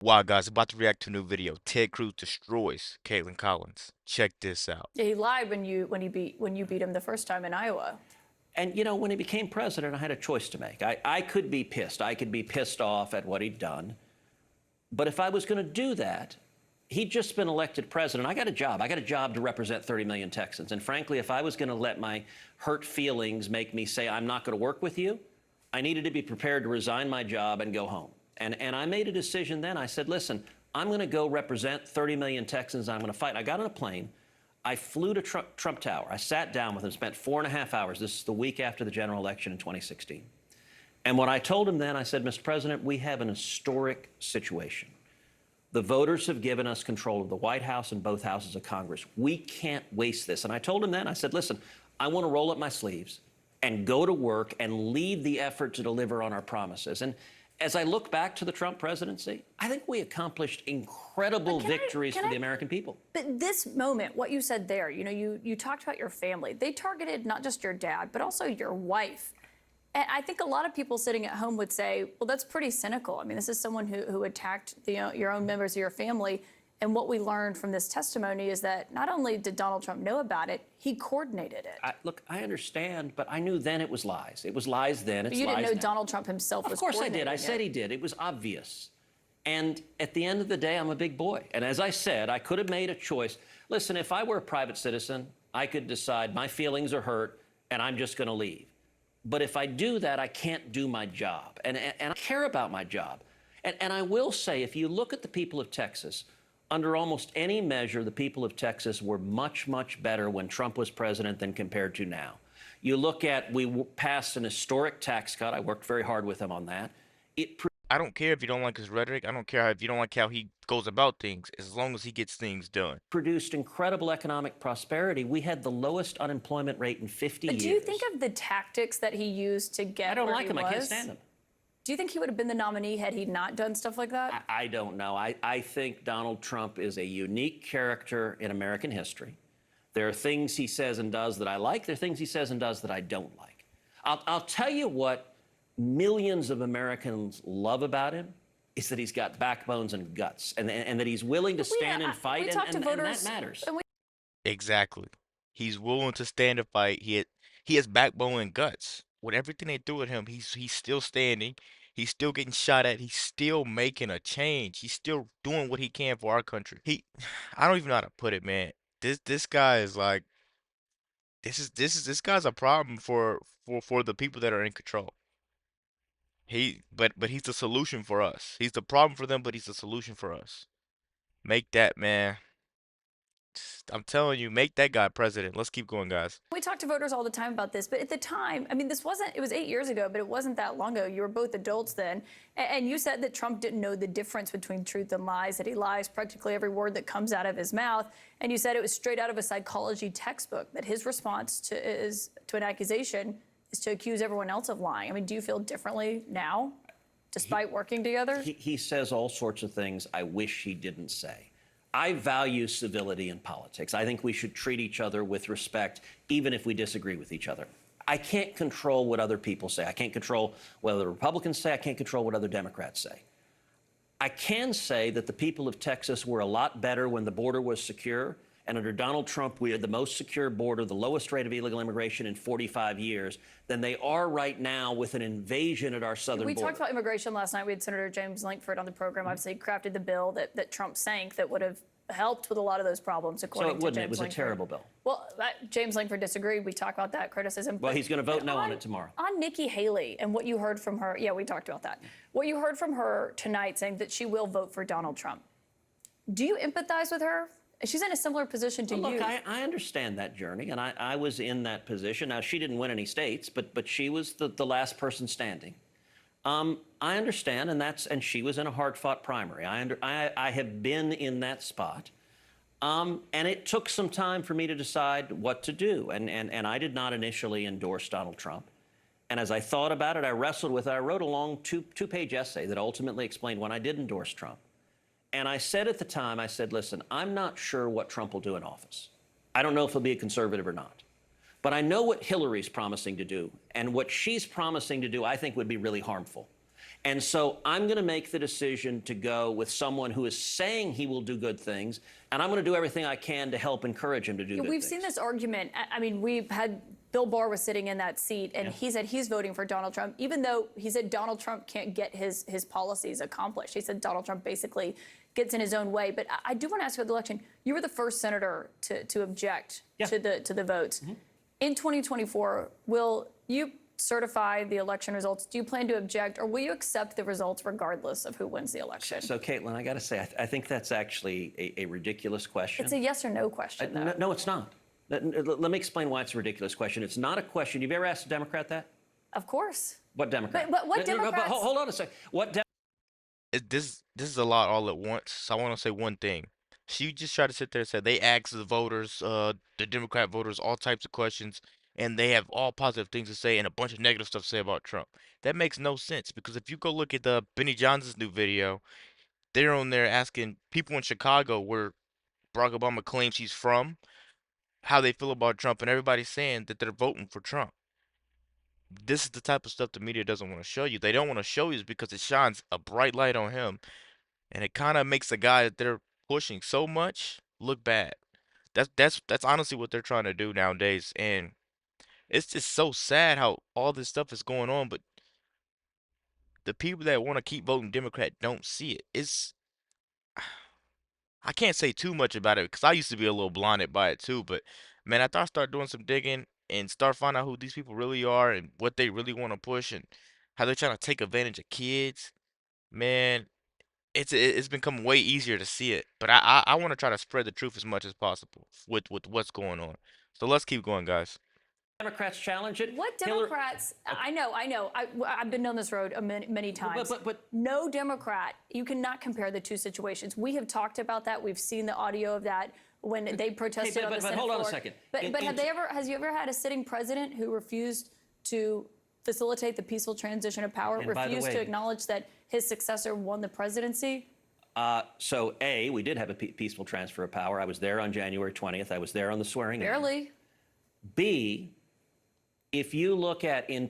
Wow, guys, about to react to a new video. Ted Cruz destroys Caitlin Collins. Check this out. Yeah, he lied when you beat him the first time in Iowa. And, you know, when he became president, I had a choice to make. I could be pissed. I could be pissed off at what he'd done. But if I was going to do that, he'd just been elected president. I got a job. I got a job to represent 30 million Texans. And frankly, if I was going to let my hurt feelings make me say, I'm not going to work with you, I needed to be prepared to resign my job and go home. And I made a decision then. I said, listen, I'm going to go represent 30 million Texans. I'm going to fight. I got on a plane. I flew to Trump Tower. I sat down with him, spent 4.5 hours. This is the week after the general election in 2016. And what I told him then, I said, Mr. President, we have an historic situation. The voters have given us control of the White House and both houses of Congress. We can't waste this. And I told him then, I said, listen, I want to roll up my sleeves and go to work and lead the effort to deliver on our promises. And as I look back to the Trump presidency, I think we accomplished incredible victories for the American people. But this moment, what you said there, you know, you talked about your family. They targeted not just your dad, but also your wife. And I think a lot of people sitting at home would say, well, that's pretty cynical. I mean, this is someone who attacked your own members of your family. And what we learned from this testimony is that not only did Donald Trump know about it, he coordinated it. Look, I understand, but I knew then it was lies. It was lies then. It's but you didn't know now. Donald Trump himself was coordinating it. Of course I did. I said he did. It was obvious. And at the end of the day, I'm a big boy. And as I said, I could have made a choice. Listen, if I were a private citizen, I could decide my feelings are hurt and I'm just going to leave. But if I do that, I can't do my job. And I care about my job. And I will say, if you look at the people of Texas, under almost any measure, the people of Texas were much, much better when Trump was president than compared to now. You look at, we passed an historic tax cut. I worked very hard with him on that. I don't care if you don't like his rhetoric. I don't care if you don't like how he goes about things, as long as he gets things done. Produced incredible economic prosperity. We had the lowest unemployment rate in 50 years. But do you think of the tactics that he used to get where he was? I don't like him. I can't stand him. Do you think he would have been the nominee had he not done stuff like that? I don't know. I think Donald Trump is a unique character in American history. There are things he says and does that I like. There are things he says and does that I don't like. I'll tell you what millions of Americans love about him is that he's got backbones and guts, and that he's willing to stand and fight, and that matters. Exactly. He's willing to stand and fight. He has backbone and guts. With everything they do with him, he's still standing. He's still getting shot at. He's still making a change. He's still doing what he can for our country. I don't even know how to put it, man. This guy is like, this guy's a problem for the people that are in control. But he's the solution for us. He's the problem for them, but he's the solution for us. Make that, man. I'm telling you, make that guy president. Let's keep going, guys. We talk to voters all the time about this, but at the time, I mean, it was 8 years ago, but it wasn't that long ago. You were both adults then. And you said that Trump didn't know the difference between truth and lies, that he lies practically every word that comes out of his mouth. And you said it was straight out of a psychology textbook, that his response to an accusation is to accuse everyone else of lying. I mean, do you feel differently now, despite working together? He says all sorts of things I wish he didn't say. I value civility in politics. I think we should treat each other with respect, even if we disagree with each other. I can't control what other people say. I can't control what other Republicans say. I can't control what other Democrats say. I can say that the people of Texas were a lot better when the border was secure. And under Donald Trump, we had the most secure border, the lowest rate of illegal immigration in 45 years, than they are right now with an invasion at our southern border. We talked about immigration last night. We had Senator James Lankford on the program. Obviously, crafted the bill that Trump sank that would have helped with a lot of those problems, according to James Lankford. So it wouldn't. It was a terrible bill. Well, James Lankford disagreed. We talked about that criticism. Well, he's going to vote no on it tomorrow. On Nikki Haley and what you heard from her. Yeah, we talked about that. What you heard from her tonight saying that she will vote for Donald Trump. Do you empathize with her? She's in a similar position to you. Look, I understand that journey, and I was in that position. Now, she didn't win any states, but she was the last person standing. I understand, and she was in a hard-fought primary. I have been in that spot, and it took some time for me to decide what to do, and I did not initially endorse Donald Trump. And as I thought about it, I wrestled with it. I wrote a long two-page essay that ultimately explained when I did endorse Trump. And I said at the time, I said, listen, I'm not sure what Trump will do in office. I don't know if he'll be a conservative or not. But I know what Hillary's promising to do. And what she's promising to do, I think, would be really harmful. And so I'm going to make the decision to go with someone who is saying he will do good things, and I'm going to do everything I can to help encourage him to do good We've things. seen this argument. I mean, we've had Bill Barr was sitting in that seat, and he said he's voting for Donald Trump, even though he said Donald Trump can't get his policies accomplished. He said Donald Trump basically gets in his own way. But I do want to ask you about the election. You were the first senator to object to the votes. In 2024, will you certify the election results? Do you plan to object, or will you accept the results regardless of who wins the election? So, Caitlin, I got to say, I think that's actually a ridiculous question. It's a yes or no question, though. No, it's not. Let me explain why it's a ridiculous question. It's not a question. You've ever asked a Democrat that? Of course. What Democrat? But what Democrats? But hold on a second. This is a lot all at once. So I want to say one thing. She just tried to sit there and say they asked the voters, the Democrat voters, all types of questions, and they have all positive things to say and a bunch of negative stuff to say about Trump. That makes no sense because if you go look at the Benny Johnson's new video, they're on there asking people in Chicago, where Barack Obama claims he's from, how they feel about Trump, and everybody's saying that they're voting for Trump. This is the type of stuff the media doesn't want to show you. They don't want to show you because it shines a bright light on him, and it kind of makes the guy that they're pushing so much look bad. That's honestly what they're trying to do nowadays, and it's just so sad how all this stuff is going on, but the people that want to keep voting Democrat don't see it. I can't say too much about it because I used to be a little blinded by it too, but man, after I start doing some digging and start finding out who these people really are and what they really want to push and how they're trying to take advantage of kids, man, it's become way easier to see it. But I want to try to spread the truth as much as possible with what's going on. So let's keep going, guys. Democrats challenge it. What Democrats? I know. I've been down this road many times. But no Democrat. You cannot compare the two situations. We have talked about that. We've seen the audio of that when they protested on the Senate floor. Hold on a second. But has you ever had a sitting president who refused to facilitate the peaceful transition of power, refused to acknowledge that his successor won the presidency? So, A, we did have a peaceful transfer of power. I was there on January 20th. I was there on the swearing in. Barely. B, if you look at in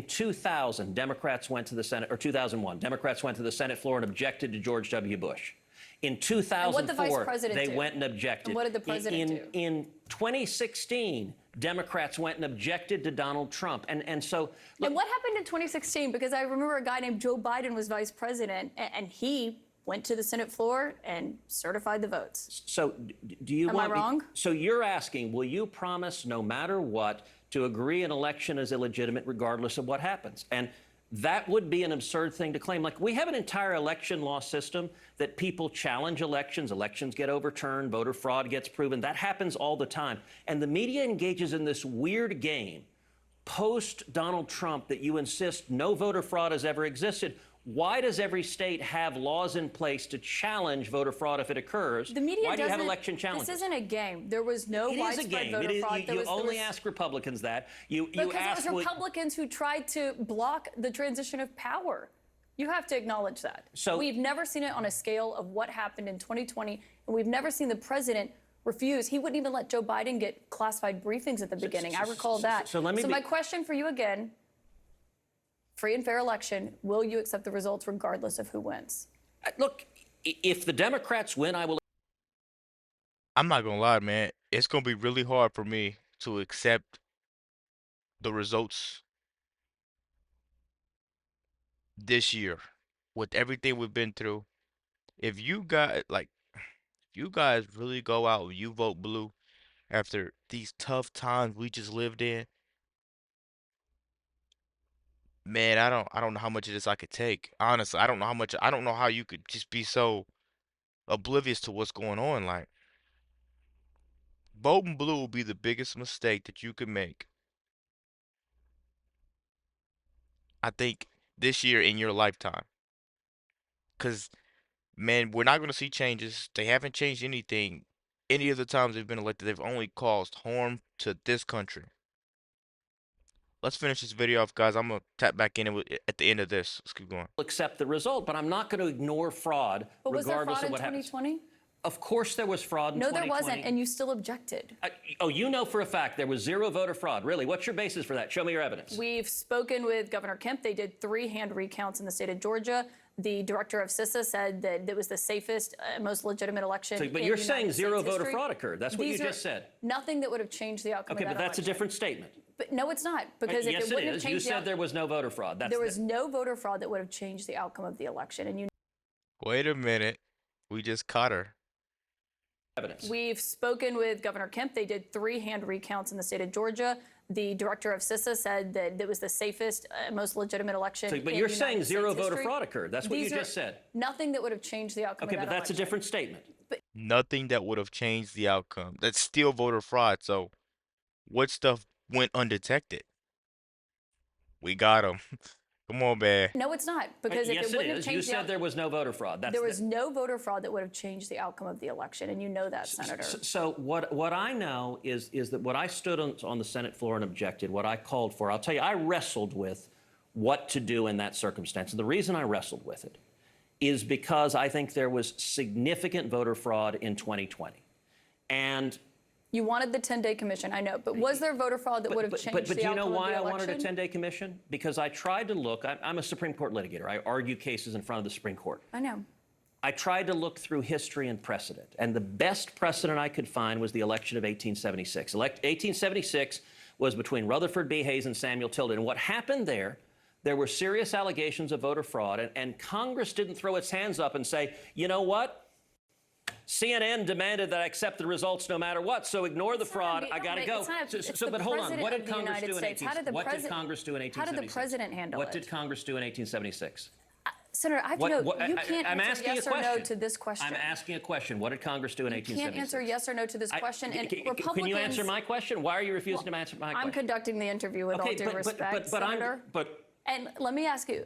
2000, Democrats went to the Senate, or 2001, Democrats went to the Senate floor and objected to George W. Bush. In 2004, they went and objected. And what did the president do? In 2016, Democrats went and objected to Donald Trump. And so... Look, and what happened in 2016? Because I remember a guy named Joe Biden was vice president, and he went to the Senate floor and certified the votes. So do you want... Am I wrong? So you're asking, will you promise no matter what to agree an election is illegitimate regardless of what happens? And that would be an absurd thing to claim. Like, we have an entire election law system that people challenge elections. Elections get overturned. Voter fraud gets proven. That happens all the time. And the media engages in this weird game post-Donald Trump that you insist no voter fraud has ever existed. Why does every state have laws in place to challenge voter fraud if it occurs? The media Why do you have election challenges? This isn't a game. There was no widespread voter fraud. You only ask Republicans that. Because it was Republicans who tried to block the transition of power. You have to acknowledge that. So we've never seen it on a scale of what happened in 2020, and we've never seen the president refuse. He wouldn't even let Joe Biden get classified briefings at the beginning. I recall that. So my question for you again, free and fair election, will you accept the results regardless of who wins? Look, if the Democrats win, I will. I'm not gonna lie, man. It's gonna be really hard for me to accept the results this year with everything we've been through. If you guys really go out and you vote blue after these tough times we just lived in, man, I don't know how much of this I could take. Honestly, I don't know how you could just be so oblivious to what's going on. Like, voting blue will be the biggest mistake that you could make, I think, this year in your lifetime. Cause man, we're not gonna see changes. They haven't changed anything any of the times they've been elected. They've only caused harm to this country. Let's finish this video off, guys. I'm gonna tap back in at the end of this. Let's keep going. Accept the result, but I'm not going to ignore fraud, but regardless was there fraud of what in 2020? Of course there was fraud in No, 2020. there wasn't, and you still objected. Oh, you know for a fact there was zero voter fraud. Really? What's your basis for that? Show me your evidence. We've spoken with Governor Kemp. They did 3 hand recounts in the state of Georgia. The director of CISA said that it was the safest, most legitimate election. But in you're United saying zero States voter history. fraud occurred. That's what These you are just said. Nothing that would have changed the outcome Okay, of that but that's a election. different statement. But no, it's not, because if Yes, it it wouldn't have is. changed You said there was no voter fraud. there was no voter fraud that would have changed the outcome of the election. And Wait a minute. We just caught her. evidence. we've spoken with Governor Kemp. They did 3 hand recounts in the state of Georgia. The director of CISA said that it was the safest, most legitimate election. But in you're United saying zero States voter history. fraud occurred. That's what you These are just said. Nothing that would have changed the outcome Okay, of that but that's a election. different statement. Nothing that would have changed the outcome. That's still voter fraud. So what stuff went undetected? We got him. Come on, man. No, it's not, because if Yes, it it wouldn't have is. You changed the said there was no voter fraud. there was no voter fraud that would have changed the outcome of the election, and you know that, Senator. So what I know is that what I stood on the Senate floor and objected, what I called for, I'll tell you, I wrestled with what to do in that circumstance. And the reason I wrestled with it is because I think there was significant voter fraud in 2020. And You wanted the 10-day commission, I know, but was there voter fraud that would have changed but the do you outcome know of the why I election? wanted a 10-day commission? Because I tried to look, I'm a Supreme Court litigator. I argue cases in front of the Supreme Court. I know. I tried to look through history and precedent, and the best precedent I could find was the election of 1876. 1876 was between Rutherford B. Hayes and Samuel Tilden. And what happened there were serious allegations of voter fraud, and Congress didn't throw its hands up and say, you know what? CNN demanded that I accept the results no matter what, so ignore the fraud. I got to go. But hold on. What did Congress do in 1876? How did the president handle it? What did Congress do in 1876? Senator, I have to know, you can't I'm answer asking yes a or no question. to this question. I'm asking a question. What did Congress do in You 1876? can't answer yes or no to this question. And Republicans, can you answer my question? Why are you refusing to answer my question? I'm conducting the interview with all due respect, Senator. And let me ask you,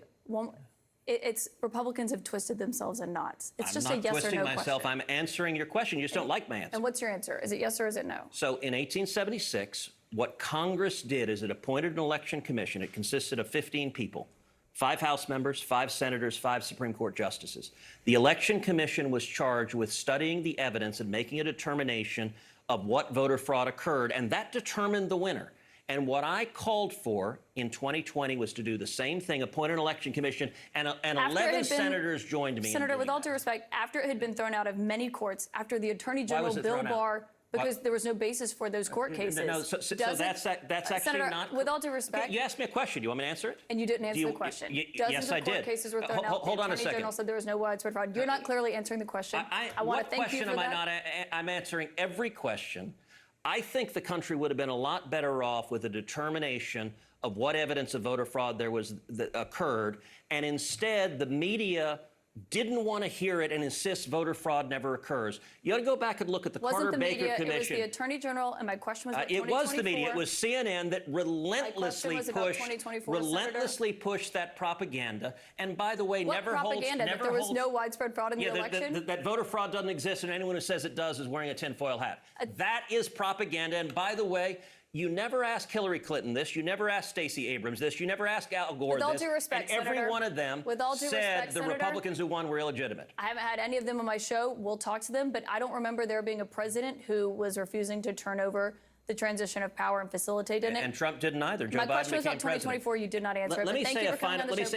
it's Republicans have twisted themselves in knots. It's just a yes or no question. I'm not twisting myself. I'm answering your question. You just don't like my answer. And what's your answer? Is it yes or is it no? So in 1876, what Congress did is it appointed an election commission. It consisted of 15 people, 5 House members, 5 senators, 5 Supreme Court justices. The election commission was charged with studying the evidence and making a determination of what voter fraud occurred, and that determined the winner. And what I called for in 2020 was to do the same thing, appoint an election commission, and 11 senators joined me. Senator, with all due respect, after it had been thrown out of many courts, after the Attorney General Bill Barr, because there was no basis for those court cases. No, so that's actually Senator, not. With all due respect, you asked me a question. Do you want me to answer it? And you didn't answer the question. Yes, I did. Dozens of court cases were thrown out. Hold on a The Attorney second. General said there was no widespread fraud. You're not clearly answering the question. I want to thank you for that. What question am I not? I'm answering every question. I think the country would have been a lot better off with a determination of what evidence of voter fraud there was that occurred, and instead the media didn't want to hear it and insists voter fraud never occurs. You ought to go back and look at the Carter-Baker Commission. It was the Attorney General, and my question was about it was the media. It was CNN that relentlessly pushed that propaganda. And by the way, never propaganda? That there was no widespread fraud in the election? That voter fraud doesn't exist, and anyone who says it does is wearing a tinfoil hat. That is propaganda. And by the way, you never asked Hillary Clinton this. You never asked Stacey Abrams this. You never asked Al Gore this. With all due respect, and every Senator, one of them said the Republicans who won were illegitimate. I haven't had any of them on my show. We'll talk to them, but I don't remember there being a president who was refusing to turn over the transition of power and facilitate in it. And Trump didn't either. Joe Biden became president. My question was about 2024. You did not answer it. Let me say a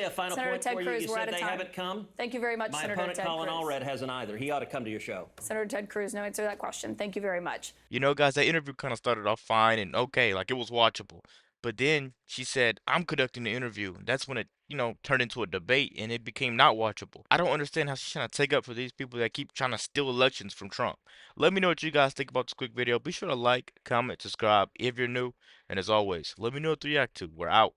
final Senator point Ted for you. Cruz, You we're said out of they time. haven't come. Thank you very much, My Senator opponent, Ted Colin Cruz. Allred, hasn't either. He ought to come to your show. Senator Ted Cruz, no answer to that question. Thank you very much. You know, guys, that interview kind of started off fine and okay, like it was watchable. But then she said, I'm conducting the interview. That's when it, turned into a debate and it became not watchable. I don't understand how she's trying to take up for these people that keep trying to steal elections from Trump. Let me know what you guys think about this quick video. Be sure to like, comment, subscribe if you're new. And as always, let me know what to react to. We're out.